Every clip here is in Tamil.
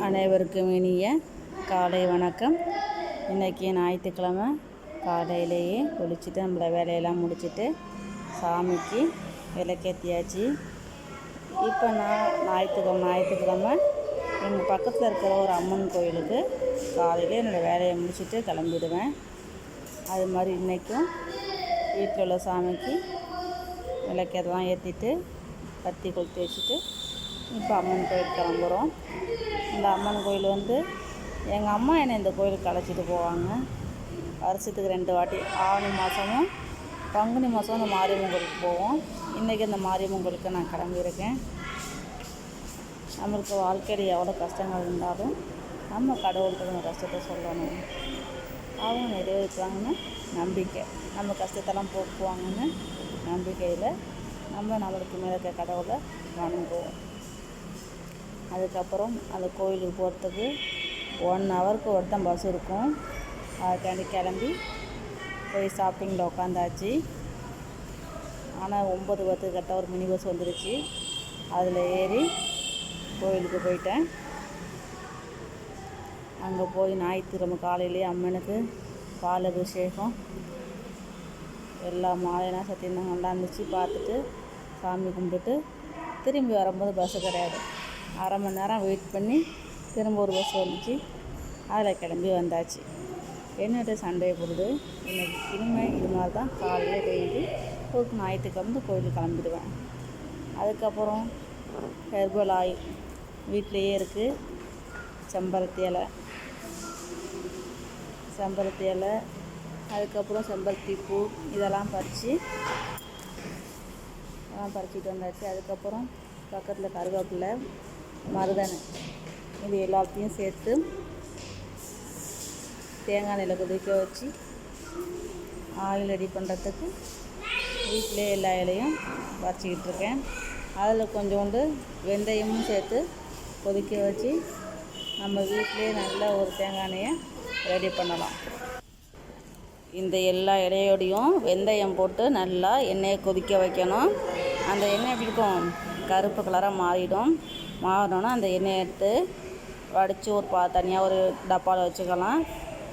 அனைவருக்கும் இனிய காலை வணக்கம். இன்றைக்கி ஞாயிற்றுக்கிழமை காலையிலேயே குளிச்சுட்டு நம்மள வேலையெல்லாம் முடிச்சுட்டு சாமிக்கு விளக்கேற்றியாச்சு. இப்போ நான் ஞாயிற்றுக்கிழமை எங்கள் பக்கத்தில் இருக்கிற ஒரு அம்மன் கோயிலுக்கு காலையில் என்னோடய வேலையை முடிச்சுட்டு கிளம்பிடுவேன். அது மாதிரி இன்றைக்கும் வீட்டில் உள்ள சாமிக்கு விளக்கெல்லாம் ஏற்றிட்டு பத்தி கொளுத்தி வச்சுட்டு இப்போ அம்மன் கோயில் கிளம்புறோம். இந்த அம்மன் கோயில் எங்கள் அம்மா என்னை இந்த கோயிலுக்கு அழைச்சிட்டு போவாங்க. வருஷத்துக்கு 2 வாட்டி, ஆவணி மாதமும் பங்குனி மாதம் இந்த மாரியம்மன் கோயிலுக்கு போவோம். இன்றைக்கி இந்த மாரியம்மன் கோயிலுக்கு நான் கிளம்பியிருக்கேன். நம்மளுக்கு வாழ்க்கையில் எவ்வளோ கஷ்டங்கள் இருந்தாலும் நம்ம கடவுள்கிட்ட நம்ம கஷ்டத்தை சொல்லணும். அவங்க நிறைவேற்றுவாங்கன்னு நம்பிக்கை, நம்ம கஷ்டத்தெல்லாம் போக்குவாங்கன்னு நம்பிக்கையில் நம்மளுக்கு மேலே இருக்க கடவுளை வணங்குவோம். அதுக்கப்புறம் அந்த கோயிலுக்கு போகிறதுக்கு 1 ஹவருக்கு ஒரு தான் பஸ் இருக்கும். அதுக்காண்டி கிளம்பி போய் ஷாப்பிங்கில் உட்காந்தாச்சு. ஆனால் 9:10 கரெக்டாக ஒரு மினி பஸ் வந்துருச்சு. அதில் ஏறி கோயிலுக்கு போயிட்டேன். அங்கே போய் ஞாயிற்றுக்கிழமை காலையிலேயே அம்மனுக்கு பால் அபிஷேகம் எல்லா மாலையெல்லாம் சத்தியம் நல்லா இருந்துச்சு. பார்த்துட்டு சாமி கும்பிட்டுட்டு திரும்பி வரும்போது பஸ்ஸு கிடையாது. அரை மணி நேரம் வெயிட் பண்ணி திரும்ப ஒரு பஸ் வந்துச்சு. அதில் கிளம்பி வந்தாச்சு. என்னோட சண்டே பொழுது இன்றைக்கி இனிமேல் இது மாதிரி தான் காலையில் டெய்லி ஒரு ஞாயிற்றுக்கிழமை கோயிலுக்கு கிளம்பிடுவேன். அதுக்கப்புறம் ஹெர்பல் ஆயில் வீட்டிலையே இருக்குது. செம்பருத்தி இலை, அதுக்கப்புறம் செம்பருத்தி பூ இதெல்லாம் பறிச்சிட்டு வந்தாச்சு. அதுக்கப்புறம் பக்கத்தில் கருவேப்பிலை, மருதாணி இது எல்லாத்தையும் சேர்த்து தேங்காய் எண்ணெயில் கொதிக்க வச்சு ஆயில் ரெடி பண்ணுறதுக்கு வீட்டிலே எல்லா இலையும் பறிச்சிக்கிட்டு இருக்கேன். அதில் கொஞ்சோண்டு வெந்தயமும் சேர்த்து கொதிக்க வச்சு நம்ம வீட்டிலே நல்ல ஒரு தேங்காய் எண்ணெயை ரெடி பண்ணலாம். இந்த எல்லா இலையோடையும் வெந்தயம் போட்டு நல்லா எண்ணெயை கொதிக்க வைக்கணும். அந்த எண்ணெய் எப்படி இருக்கும், கருப்பு கலராக மாறினோன்னா அந்த எண்ணெயை எடுத்து வடித்து ஒரு தனியாக ஒரு டப்பாவில் வச்சுக்கலாம்.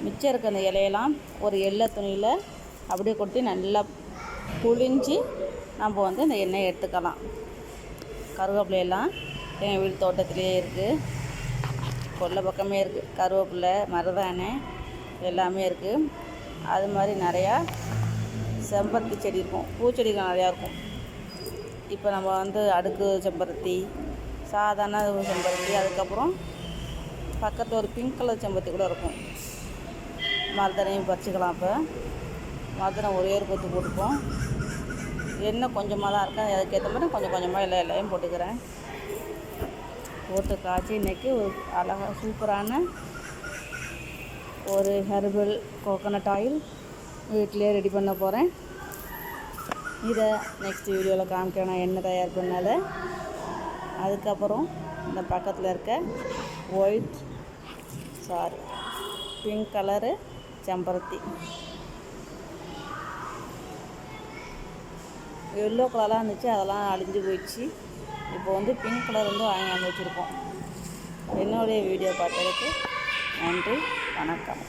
மிச்சம் இருக்க அந்த இலையெல்லாம் ஒரு எள்ளை துணியில் அப்படியே கொட்டி நல்லா புழிஞ்சு நம்ம இந்த எண்ணெயை எடுத்துக்கலாம். கருவேப்பிலையெல்லாம் எங்கள் வீட்டு தோட்டத்திலே இருக்குது. கொல்லை பக்கமே இருக்குது. கருவேப்பிலை, மருதாணி எல்லாமே இருக்குது. அது மாதிரி நிறையா செம்பருத்தி செடி இருக்கும், பூச்செடிகள் நிறையா இருக்கும். இப்போ நம்ம அடுக்கு செம்பருத்தி, சாதாரண செம்பருத்தி, அதுக்கப்புறம் பக்கத்தில் ஒரு பிங்க் கலர் செம்பருத்தி கூட இருக்கும். மருதாணியும் பறிச்சிக்கலாம். இப்போ மருதாணி ஒரே ஒரு கொத்து போட்டுப்போம். எண்ணெய் கொஞ்சமாக தான் இருக்கேன். அதுக்கேற்ற மாதிரி கொஞ்சம் கொஞ்சமாக எல்லாம் போட்டுக்கிறேன். போட்டு காய்ச்சி இன்றைக்கி ஒரு அழகாக சூப்பரான ஒரு ஹெர்பல் கோகோனட் ஆயில் வீட்டிலே ரெடி பண்ண போகிறேன். இதை நெக்ஸ்ட் வீடியோவில் காமிக்கிறேன் நான் என்ன தயார் பண்ணதை. அதுக்கப்புறம் இந்த பக்கத்தில் இருக்க பிங்க் கலரு செம்பருத்தி, எல்லோ கலராக இருந்துச்சு, அதெல்லாம் அழிஞ்சு போயிடுச்சு. இப்போ பிங்க் கலர் வாங்கி வச்சுருக்கோம். என்னுடைய வீடியோ பார்த்ததுக்கு நன்றி, வணக்கம்.